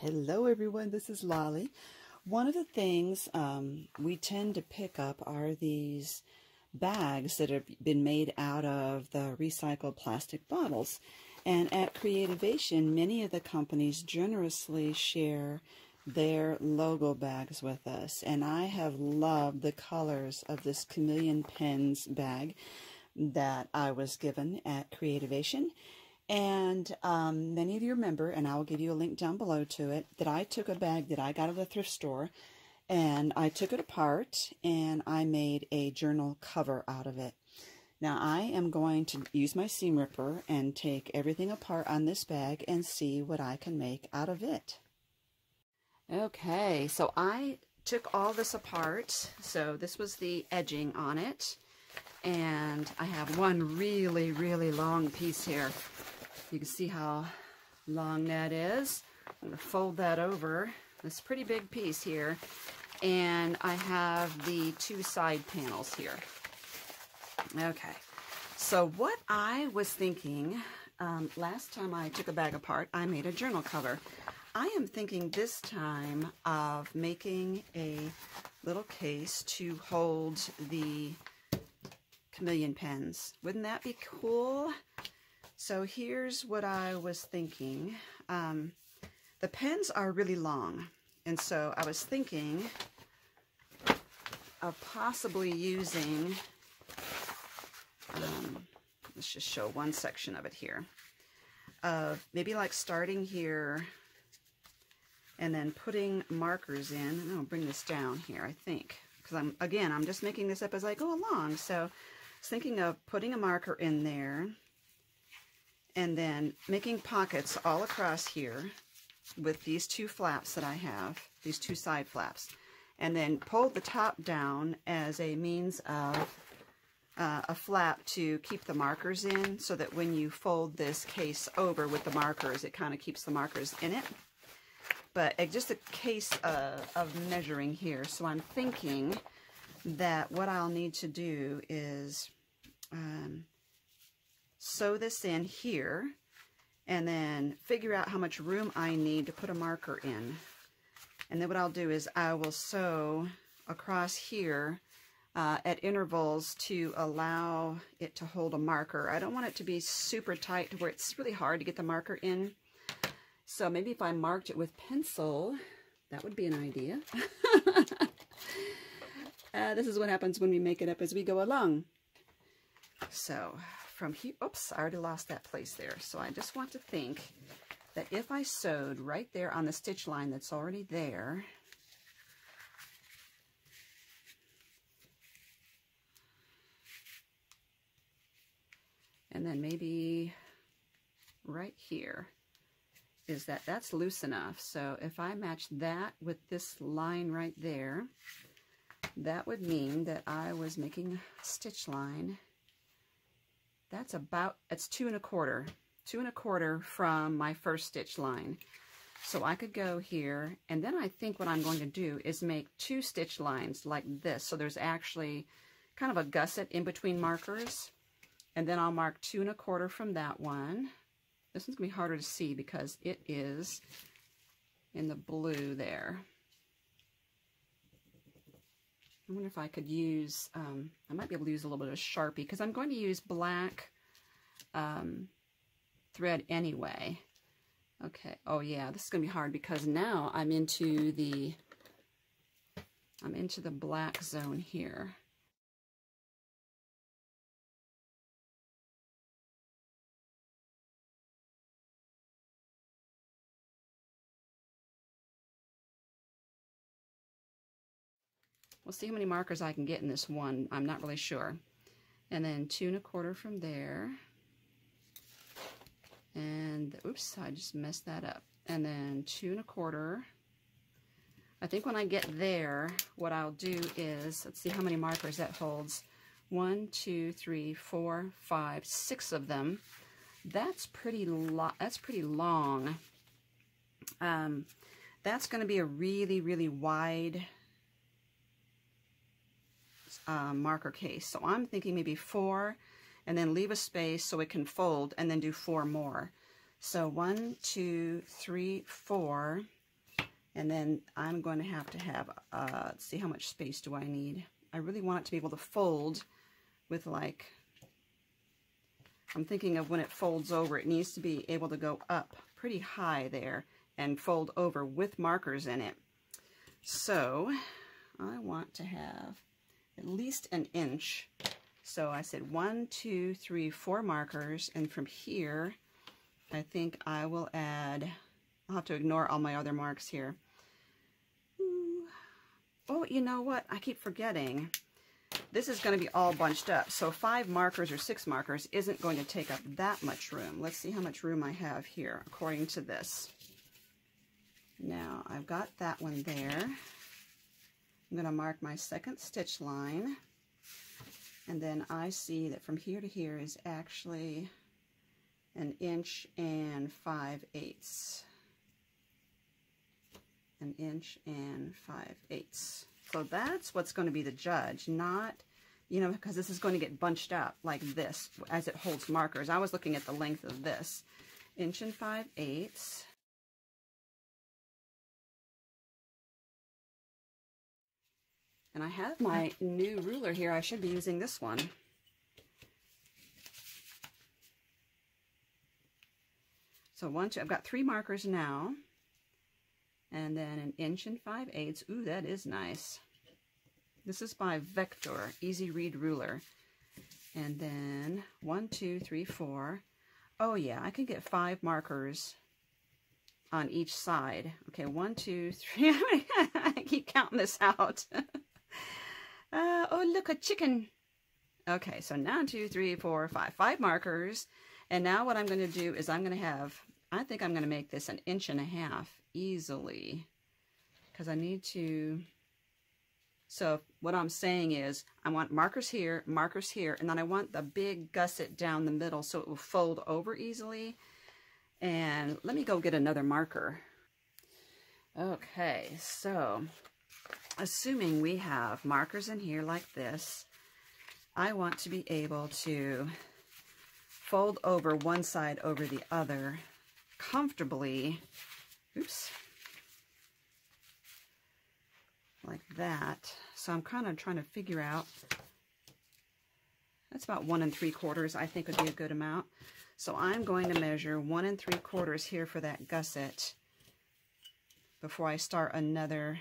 Hello everyone, this is Lolly. One of the things we tend to pick up are these bags that have been made out of the recycled plastic bottles. And at Creativation, many of the companies generously share their logo bags with us. And I have loved the colors of this Chameleon Pens bag that I was given at Creativation. And many of you remember, and I will give you a link down below to it, that I took a bag that I got at the thrift store, and I took it apart, and I made a journal cover out of it. Now, I am going to use my seam ripper and take everything apart on this bag and see what I can make out of it. Okay, so I took all this apart. So this was the edging on it, and I have one really, really long piece here. You can see how long that is. I'm going to fold that over. This pretty big piece here. And I have the two side panels here. Okay. So what I was thinking, last time I took a bag apart, I made a journal cover. I am thinking this time of making a little case to hold the Chameleon pens. Wouldn't that be cool? So here's what I was thinking. The pens are really long, and so I was thinking of possibly using, let's just show one section of it here, maybe like starting here and then putting markers in, and I'll bring this down here, I think, because I'm just making this up as I go along. So I was thinking of putting a marker in there, and then making pockets all across here with these two flaps that I have, these two side flaps, and then pull the top down as a means of a flap to keep the markers in, so that when you fold this case over with the markers, it kind of keeps the markers in it. But just a case of measuring here. So I'm thinking that what I'll need to do is sew this in here, and then figure out how much room I need to put a marker in. And then what I'll do is I will sew across here at intervals to allow it to hold a marker. I don't want it to be super tight to where it's really hard to get the marker in. So maybe if I marked it with pencil, that would be an idea. This is what happens when we make it up as we go along. So from here, oops, I already lost that place there. So I just want to think that if I sewed right there on the stitch line that's already there, and then maybe right here, is that's loose enough. So if I match that with this line right there, that would mean that I was making a stitch line. That's about, it's 2 1/4 from my first stitch line. So I could go here, and then I think what I'm going to do is make 2 stitch lines like this. So there's actually kind of a gusset in between markers, and then I'll mark 2 1/4 from that one. This one's going to be harder to see because it is in the blue there. I wonder if I could use, I might be able to use a little bit of Sharpie, because I'm going to use black thread anyway. Okay, oh yeah, this is going to be hard because now I'm into the black zone here. We'll see how many markers I can get in this one. I'm not really sure. And then 2 1/4 from there. And, oops, I just messed that up. And then 2 1/4. I think when I get there, what I'll do is, let's see how many markers that holds. 1, 2, 3, 4, 5, 6 of them. That's pretty long. That's going to be a really, really wide marker case. So I'm thinking maybe 4, and then leave a space so it can fold, and then do 4 more. So 1, 2, 3, 4. And then I'm going to have, let's see, how much space do I need? I really want it to be able to fold with, like, I'm thinking of when it folds over, it needs to be able to go up pretty high there and fold over with markers in it. So I want to have at least an inch. So I said 1, 2, 3, 4 markers, and from here I think I will add, I'll have to ignore all my other marks here. Ooh. Oh, you know what? I keep forgetting. This is going to be all bunched up, so 5 markers or 6 markers isn't going to take up that much room. Let's see how much room I have here according to this. Now I've got that one there. I'm going to mark my second stitch line, and then I see that from here to here is actually 1 inch and 5/8. 1 inch and 5/8. So that's what's going to be the judge, not, you know, because this is going to get bunched up like this as it holds markers. I was looking at the length of this. 1 inch and 5/8. And I have my new ruler here. I should be using this one. So 1, 2, I've got 3 markers now. And then 1 inch and 5/8. Ooh, that is nice. This is by Vector, Easy Read Ruler. And then 1, 2, 3, 4. Oh yeah, I can get 5 markers on each side. Okay, 1, 2, 3. I keep counting this out. Oh, look, a chicken. Okay, so now 2, 3, 4, 5. 5 markers. And now what I'm going to do is I'm going to have, I think I'm going to make this 1.5 inches easily, because I need to, so what I'm saying is I want markers here, and then I want the big gusset down the middle so it will fold over easily. And let me go get another marker. Okay, so assuming we have markers in here like this, I want to be able to fold over one side over the other comfortably. Oops. Like that. So I'm kind of trying to figure out, that's about 1 3/4, I think would be a good amount. So I'm going to measure 1 3/4 here for that gusset before I start another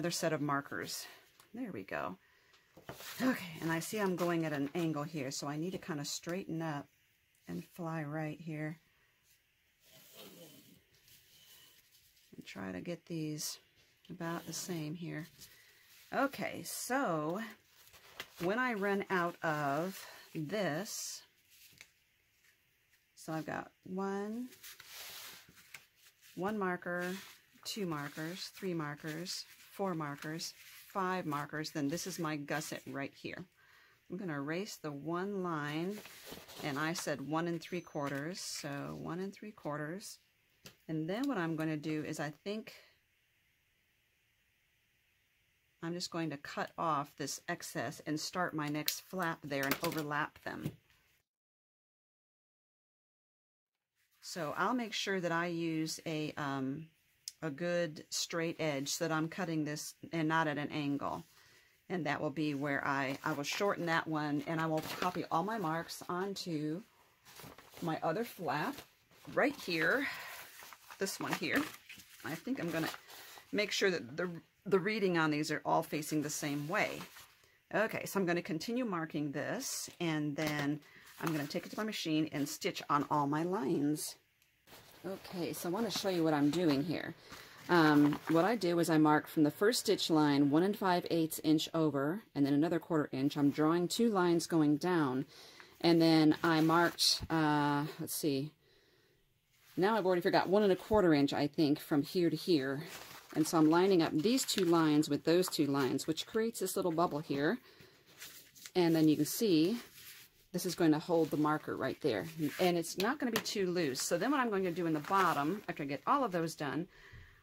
set of markers. There we go. Okay, and I see I'm going at an angle here, so I need to kind of straighten up and fly right here. And try to get these about the same here. Okay, so when I run out of this, so I've got one marker, 2 markers, 3 markers, 4 markers, 5 markers, then this is my gusset right here. I'm going to erase the one line, and I said 1 3/4, so 1 3/4. And then what I'm going to do is I think I'm just going to cut off this excess and start my next flap there and overlap them. So I'll make sure that I use a good straight edge so that I'm cutting this and not at an angle. And that will be where I will shorten that one, and I will copy all my marks onto my other flap right here. This one here. I think I'm going to make sure that the reading on these are all facing the same way. Okay, so I'm going to continue marking this, and then I'm going to take it to my machine and stitch on all my lines. Okay, so I want to show you what I'm doing here. What I do is I mark from the first stitch line 1 5/8 inch over, and then another 1/4 inch. I'm drawing 2 lines going down, and then I marked, let's see, now I've already forgot, 1 1/4 inch, I think, from here to here. And so I'm lining up these 2 lines with those 2 lines, which creates this little bubble here. And then you can see this is going to hold the marker right there. And it's not going to be too loose. So then what I'm going to do in the bottom, after I get all of those done,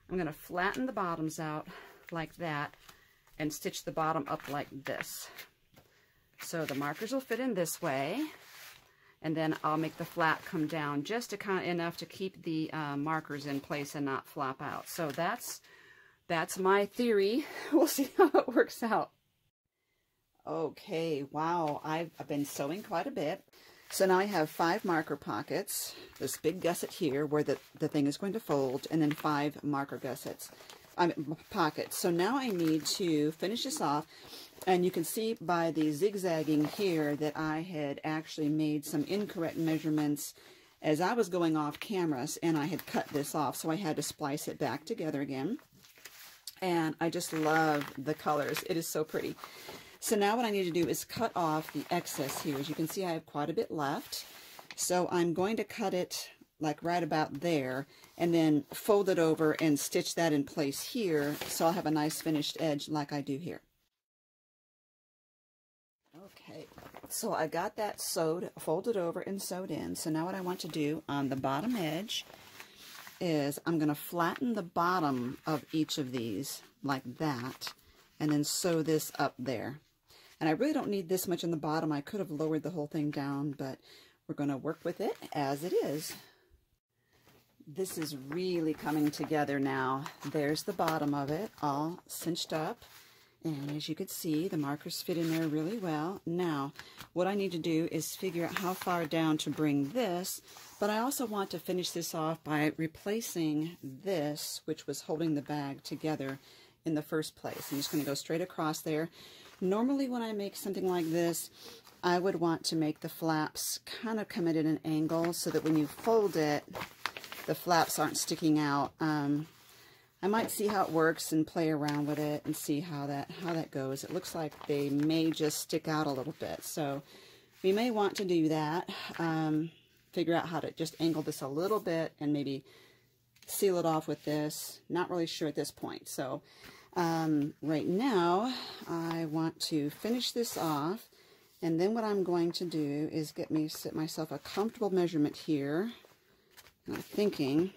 I'm going to flatten the bottoms out like that and stitch the bottom up like this. So the markers will fit in this way. and then I'll make the flap come down just to kind of enough to keep the markers in place and not flop out. So that's my theory. We'll see how it works out. Okay, wow, I've been sewing quite a bit. So now I have 5 marker pockets, this big gusset here where the thing is going to fold, and then 5 marker gussets, pockets. So now I need to finish this off, and you can see by the zigzagging here that I had actually made some incorrect measurements as I was going off cameras, and I had cut this off, so I had to splice it back together again. And I just love the colors. It is so pretty. So now what I need to do is cut off the excess here. As you can see, I have quite a bit left. So I'm going to cut it like right about there and then fold it over and stitch that in place here so I'll have a nice finished edge like I do here. Okay, so I got that sewed, folded over and sewed in. So now what I want to do on the bottom edge is I'm going to flatten the bottom of each of these like that and then sew this up there. And I really don't need this much in the bottom. I could have lowered the whole thing down, but we're going to work with it as it is. This is really coming together now. There's the bottom of it all cinched up. And as you can see, the markers fit in there really well. Now, what I need to do is figure out how far down to bring this, but I also want to finish this off by replacing this, which was holding the bag together in the first place. I'm just going to go straight across there. Normally when I make something like this, I would want to make the flaps kind of come at an angle so that when you fold it, the flaps aren't sticking out. I might see how it works and play around with it and see how that goes. It looks like they may just stick out a little bit, so we may want to do that. Figure out how to just angle this a little bit and maybe seal it off with this. Not really sure at this point. So right now I want to finish this off, and then what I'm going to do is set myself a comfortable measurement here. I'm thinking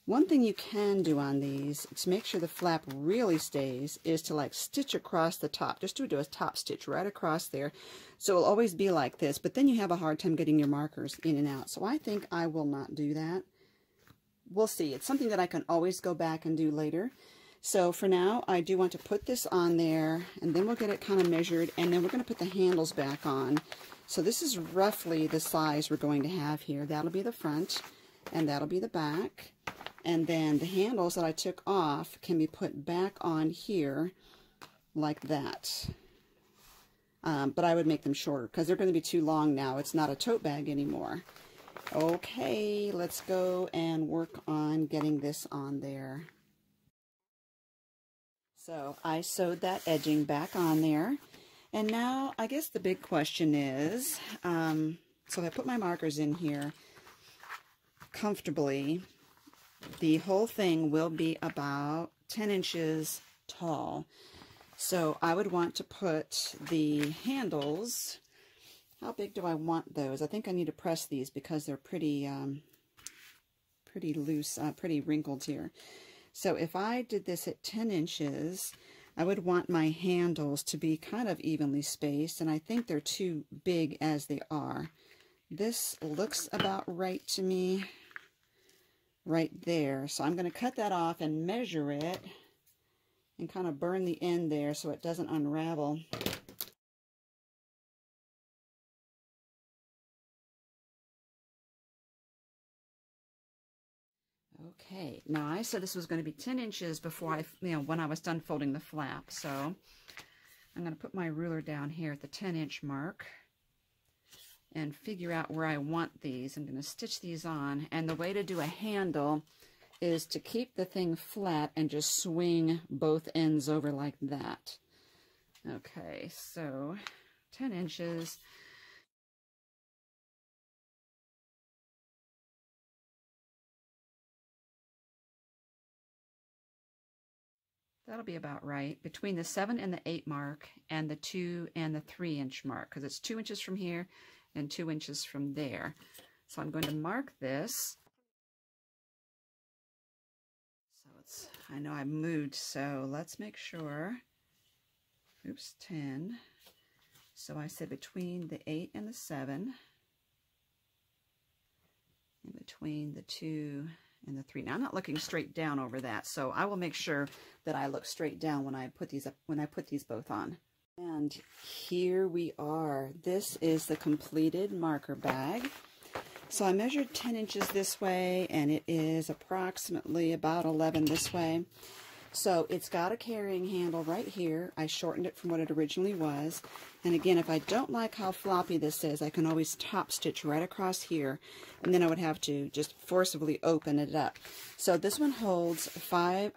one thing you can do on these to make sure the flap really stays is to like stitch across the top. Just do a top stitch right across there. So it'll always be like this, but then you have a hard time getting your markers in and out. So I think I will not do that. We'll see. It's something that I can always go back and do later. So for now, I do want to put this on there, and then we'll get it kind of measured, and then we're going to put the handles back on. So this is roughly the size we're going to have here. That'll be the front, and that'll be the back. And then the handles that I took off can be put back on here like that. But I would make them shorter because they're going to be too long now. It's not a tote bag anymore. Okay, let's go and work on getting this on there. So I sewed that edging back on there. And now I guess the big question is, so if I put my markers in here comfortably, the whole thing will be about 10 inches tall. So I would want to put the handles, how big do I want those? I think I need to press these because they're pretty loose, pretty wrinkled here. So if I did this at 10 inches, I would want my handles to be kind of evenly spaced, and I think they're too big as they are. This looks about right to me right there. So I'm going to cut that off and measure it and kind of burn the end there so it doesn't unravel. Okay, now I said this was going to be 10 inches before when I was done folding the flap. So I'm going to put my ruler down here at the 10-inch mark and figure out where I want these. I'm going to stitch these on, and the way to do a handle is to keep the thing flat and just swing both ends over like that. Okay, so 10 inches. That'll be about right, between the 7 and the 8 mark and the 2 and the 3-inch mark, because it's 2 inches from here and 2 inches from there. So I'm going to mark this. So I know I moved, so let's make sure. Oops, 10. So I said between the 8 and the 7, and between the 2 and the 3. Now I'm not looking straight down over that, so I will make sure that I look straight down when I put these up, when I put these both on. And here we are. This is the completed marker bag. So I measured 10 inches this way, and it is approximately about 11 this way. So it's got a carrying handle right here. I shortened it from what it originally was. And again, if I don't like how floppy this is, I can always top stitch right across here. And then I would have to just forcibly open it up. So this one holds 5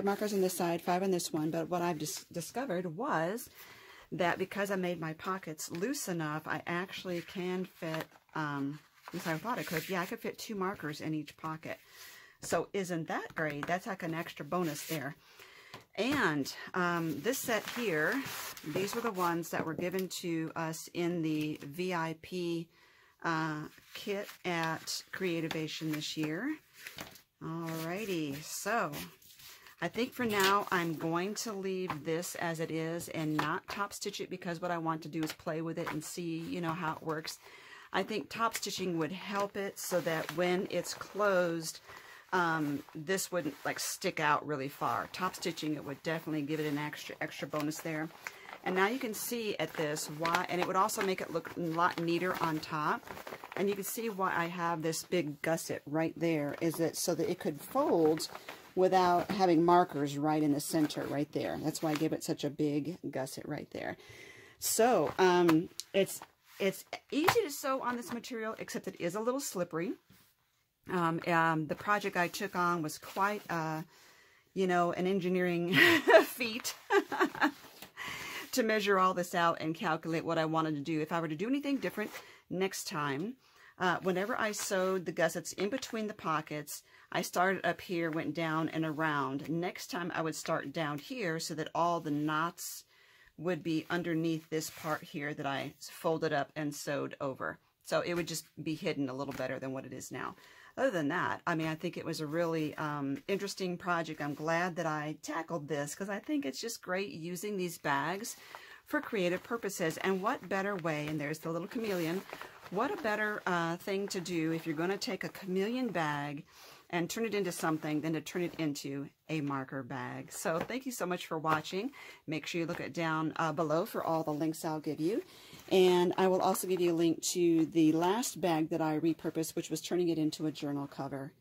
markers on this side, 5 on this one. But what I've discovered was that because I made my pockets loose enough, I actually can fit, at least I thought I could. Yeah, I could fit 2 markers in each pocket. So isn't that great? That's like an extra bonus there. And this set here, these were the ones that were given to us in the VIP kit at Creativation this year. Alrighty, so I think for now I'm going to leave this as it is and not top stitch it, because what I want to do is play with it and see, you know, how it works. I think top stitching would help it so that when it's closed, this wouldn't like stick out really far. Top stitching it would definitely give it an extra bonus there. And now you can see at this why, and it would also make it look a lot neater on top. And you can see why I have this big gusset right there, is that so that it could fold without having markers right in the center right there. That's why I gave it such a big gusset right there. So it's easy to sew on this material, except it is a little slippery. The project I took on was quite, you know, an engineering feat to measure all this out and calculate what I wanted to do. If I were to do anything different next time, whenever I sewed the gussets in between the pockets, I started up here, went down and around. Next time I would start down here so that all the knots would be underneath this part here that I folded up and sewed over. So it would just be hidden a little better than what it is now. Other than that, I mean, I think it was a really interesting project. I'm glad that I tackled this because I think it's just great using these bags for creative purposes. And what better way, and there's the little chameleon, what a better thing to do if you're going to take a chameleon bag and turn it into something than to turn it into a marker bag. So thank you so much for watching. Make sure you look it down below for all the links I'll give you. And I will also give you a link to the last bag that I repurposed, which was turning it into a journal cover.